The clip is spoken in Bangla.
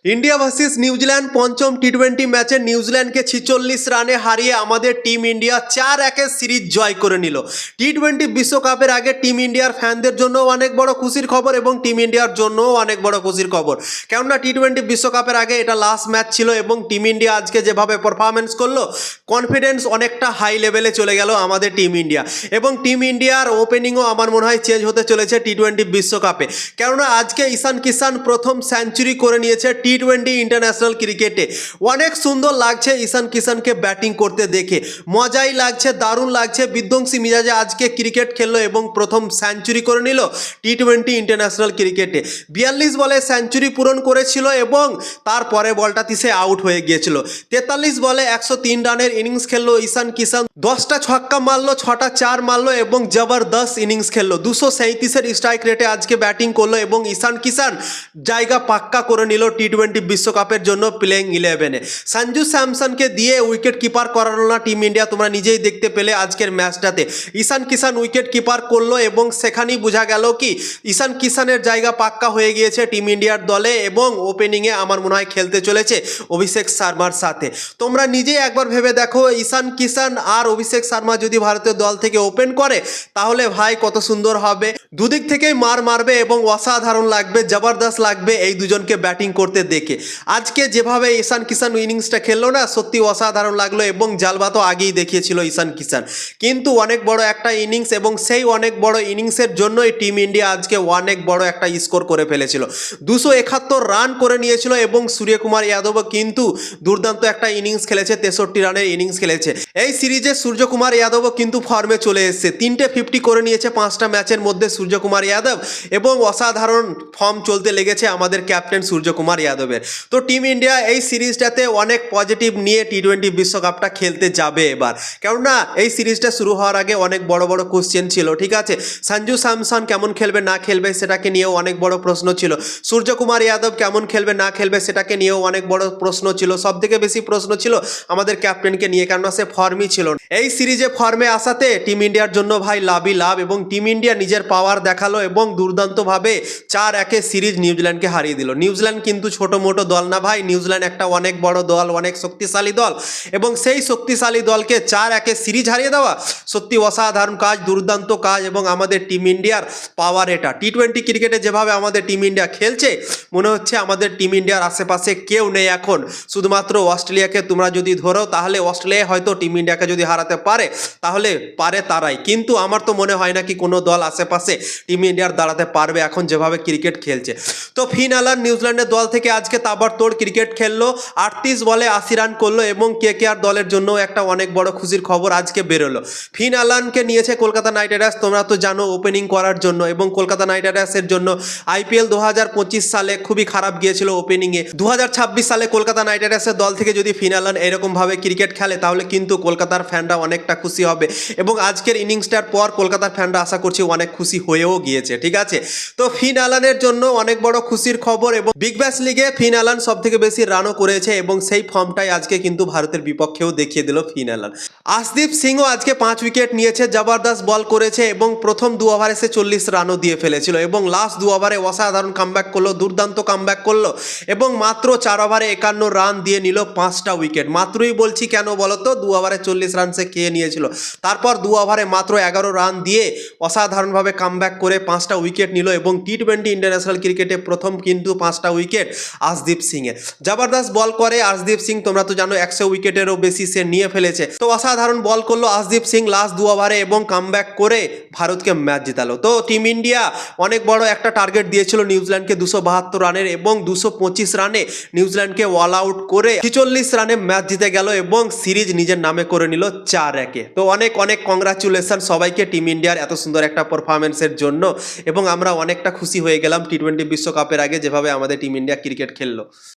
ইন্ডিয়া ভার্সেস নিউজিল্যান্ড পঞ্চম টি-20 ম্যাচে নিউজিল্যান্ডকে 46 রানে হারিয়ে আমাদের টিম ইন্ডিয়া 4-1 সিরিজ জয় করে নিল। টি-20 বিশ্বকাপের আগে টিম ইন্ডিয়ার ফ্যানদের জন্য অনেক বড় খুশির খবর এবং টিম ইন্ডিয়ার জন্যও অনেক বড় খুশির খবর, কেননা টি-20 বিশ্বকাপের আগে এটা লাস্ট ম্যাচ ছিল এবং টিম ইন্ডিয়া আজকে যেভাবে পারফরমেন্স করলো, কনফিডেন্স অনেকটা হাই লেভেলে চলে গেল আমাদের টিম ইন্ডিয়া। এবং টিম ইন্ডিয়ার ওপেনিংও আমার মনে হয় চেঞ্জ হতে চলেছে টি-20 বিশ্বকাপে, কেননা আজকে ঈশান কিষান প্রথম সেঞ্চুরি করে নিয়েছে টি-20 ইন্টারন্যাশনাল ক্রিকেটে। অনেক সুন্দর লাগছে ঈশান কিষানকে ব্যাটিং করতে দেখে, মজাই লাগছে, দারুণ লাগছে। বিধ্বংসী মিজাজে আজকে ক্রিকেট খেললো এবং প্রথম সেঞ্চুরি করে নিল টি-20 ইন্টারন্যাশনাল ক্রিকেটে। 42 বলে সেঞ্চুরি পূরণ করেছিল এবং তারপরে বলটাতে সে আউট হয়ে গিয়েছিল। 43 বলে 103 রানের ইনিংস খেললো ঈশান কিষান, 10টা ছক্কা মারলো, 6টা চার মারলো এবং জবরদস্ত ইনিংস খেললো। 237-এর স্ট্রাইক রেটে আজকে ব্যাটিং করলো এবং ঈশান কিষান জায়গা পাক্কা করে নিল টি-20 বিশ্বকাপের জন্য প্লেইং 11-এ। সঞ্জু স্যামসনকে দিয়ে উইকেট কিপার করালো না টিম ইন্ডিয়া, তোমরা নিজেই দেখতে পেলে আজকের ম্যাচটাতে। ঈশান কিষান উইকেট কিপার করলো এবং সেখানেই বোঝা গেল কি ঈশান কিষানের জায়গা পাক্কা হয়ে গিয়েছে টিম ইন্ডিয়ার দলে এবং ওপেনিংয়ে আমার মনে হয় খেলতে চলেছে অভিষেক শর্মার সাথে। তোমরা নিজেই একবার ভেবে দেখো, ঈশান কিষান আর অভিষেক শর্মা যদি ভারতীয় দল থেকে ওপেন করে তাহলে ভাই কত সুন্দর হবে। দুদিক থেকেই মারবে এবং অসাধারণ লাগবে, জবরদস্ত লাগবে এই দুজনকে ব্যাটিং করতে দেখে। আজকে যেভাবে ঈশান কিষান ইনিংসটা খেললো না, সত্যি অসাধারণ লাগলো এবং জালবা তো আগেই দেখিয়েছিল ঈশান কিষান, কিন্তু অনেক বড় একটা ইনিংস এবং সেই অনেক বড় ইনিংসের জন্যই টিম ইন্ডিয়া আজকে অনেক বড় একটা স্কোর করে ফেলেছিল। 271 রান করে নিয়েছিল এবং সূর্যকুমার যাদবও কিন্তু দুর্দান্ত একটা ইনিংস খেলেছে, 63 রানের ইনিংস খেলেছে। এই সিরিজে সূর্যকুমার যাদবও কিন্তু ফর্মে চলে এসেছে, 3টে 50 করে নিয়েছে 5টা ম্যাচের মধ্যে সূর্যকুমার যাদব, এবং অসাধারণ ফর্ম চলতে লেগেছে আমাদের ক্যাপ্টেন সূর্যকুমার যাদবের। তো টিম ইন্ডিয়া এই সিরিজটাতে অনেক পজিটিভ নিয়ে টি-20 বিশ্বকাপটা খেলতে যাবে এবার, কেননা এই সিরিজটা শুরু হওয়ার আগে অনেক বড় বড় কোশ্চেন ছিল, ঠিক আছে। সঞ্জু স্যামসন কেমন খেলবে না খেলবে সেটাকে নিয়েও অনেক বড় প্রশ্ন ছিল, সূর্যকুমার যাদব কেমন খেলবে না খেলবে সেটাকে নিয়েও অনেক বড় প্রশ্ন ছিল। সবথেকে বেশি প্রশ্ন ছিল আমাদের ক্যাপ্টেনকে নিয়ে, কেননা সে ফর্মই ছিল না। এই সিরিজে ফর্মে আসাতে টিম ইন্ডিয়ার জন্য ভাই লাভই লাভ এবং টিম ইন্ডিয়া নিজের পাওয়ার দেখালো এবং দুর্দান্তভাবে 4-1 সিরিজ নিউজিল্যান্ডকে হারিয়ে দিল। নিউজিল্যান্ড কিন্তু ছোট মোটো দল না ভাই, নিউজিল্যান্ড একটা অনেক বড় দল, অনেক শক্তিশালী দল, এবং সেই শক্তিশালী দলকে 4-1 সিরিজ হারিয়ে দেওয়া সত্যি অসাধারণ কাজ, দুর্দান্ত কাজ। এবং আমাদের টিম ইন্ডিয়ার পাওয়ার এটা, টি-20 ক্রিকেটে যেভাবে আমাদের টিম ইন্ডিয়া খেলছে মনে হচ্ছে আমাদের টিম ইন্ডিয়ার আশেপাশে কেউ নেই এখন, শুধুমাত্র অস্ট্রেলিয়াকে তোমরা যদি ধরো তাহলে অস্ট্রেলিয়া হয়তো টিম ইন্ডিয়াকে যদি হারাতে পারে তাহলে পারে তারাই, কিন্তু আমার তো মনে হয় না কি কোনো দল আশেপাশে টিম ইন্ডিয়ার দাঁড়াতে পারবে এখন যেভাবে ক্রিকেট খেলছে। তো ফিন অ্যালান নিউজিল্যান্ডের দল থেকে আজকে তাবড়তোড় ক্রিকেট খেললো, 38 বলে 80 রান করলো এবং কেকেআর দলের জন্য একটা অনেক বড় খুশির খবর আজকে বেরোলো। ফিন অ্যালানকে নিয়েছে কলকাতা নাইট রাইডার্স, তোমরা তো জানো, ওপেনিং করার জন্য, এবং কলকাতা নাইট রাইডার্সের জন্য আইপিএল 2025 সালে খুবই খারাপ গিয়েছিল ওপেনিংয়ে। 2026 সালে কলকাতা নাইট রাইডার্সের দল থেকে যদি ফিন অ্যালান এরকমভাবে ক্রিকেট খেলে তাহলে কিন্তু কলকাতার ফ্যানরা অনেকটা খুশি হবে এবং আজকের ইনিংসটার পর কলকাতার ফ্যানরা আশা করছি অনেক খুশি হয়েও গিয়েছে, ঠিক আছে। তো ফিন অ্যালানের জন্য অনেক বড় খুশির খবর এবং বিগ ব্যাশ লিগে ফিন অ্যালান সব থেকে বেশি রানও করেছে এবং সেই ফর্মটাই আজকে কিন্তু ভারতের বিপক্ষেও দেখিয়ে দিল ফিন অ্যালান। আশদীপ সিংও আজকে 5 উইকেট নিয়েছে, জবরদস্ত বল করেছে এবং প্রথম 2 ওভারে সে 40 রানও দিয়ে ফেলেছিল এবং লাস্ট 2 ওভারে অসাধারণ কামব্যাক করলো, দুর্দান্ত কামব্যাক করলো এবং মাত্র 4 ওভারে 51 রান দিয়ে নিল 5টা উইকেট। মাত্রই বলছি কেন বলো তো, 2 ওভারে 40 রান সে খেয়ে নিয়েছিল, তারপর 2 ওভারে মাত্র 11 রান দিয়ে অসাধারণভাবে কামব্যাক করে 5টা উইকেট নিল এবং টি-20 ইন্টারন্যাশনাল ক্রিকেটে প্রথম কিন্তু 5টা উইকেট আশদীপ সিংয়ের। জবরদস্ত বল করে আশদীপ সিং, তোমরা তো জানো 100 উইকেটেরও বেশি সে নিয়ে ফেলেছে। তো অসাধারণ বল করলো আশদীপ সিং লাস্ট 2 ওভারে এবং কামব্যাক করে ভারতকে ম্যাচ জেতালো। তো টিম ইন্ডিয়া অনেক বড় একটা টার্গেট দিয়েছিল নিউজিল্যান্ডকে 272 রানের এবং 225 রানে নিউজিল্যান্ডকে অল আউট করে 46 রানে ম্যাচ জিতে গেল এবং সিরিজ নিজের নামে করে নিল 4-1। তো অনেক অনেক কংগ্রাচুলেশন সবাইকে টিম ইন্ডিয়ার এত সুন্দর একটা পারফরমেন্সের জন্য, এবং আমরা অনেকটা খুশি হয়ে গেলাম টি-20 বিশ্বকাপের আগে যেভাবে আমাদের টিম ইন্ডিয়া ক্রিকেট খেললো।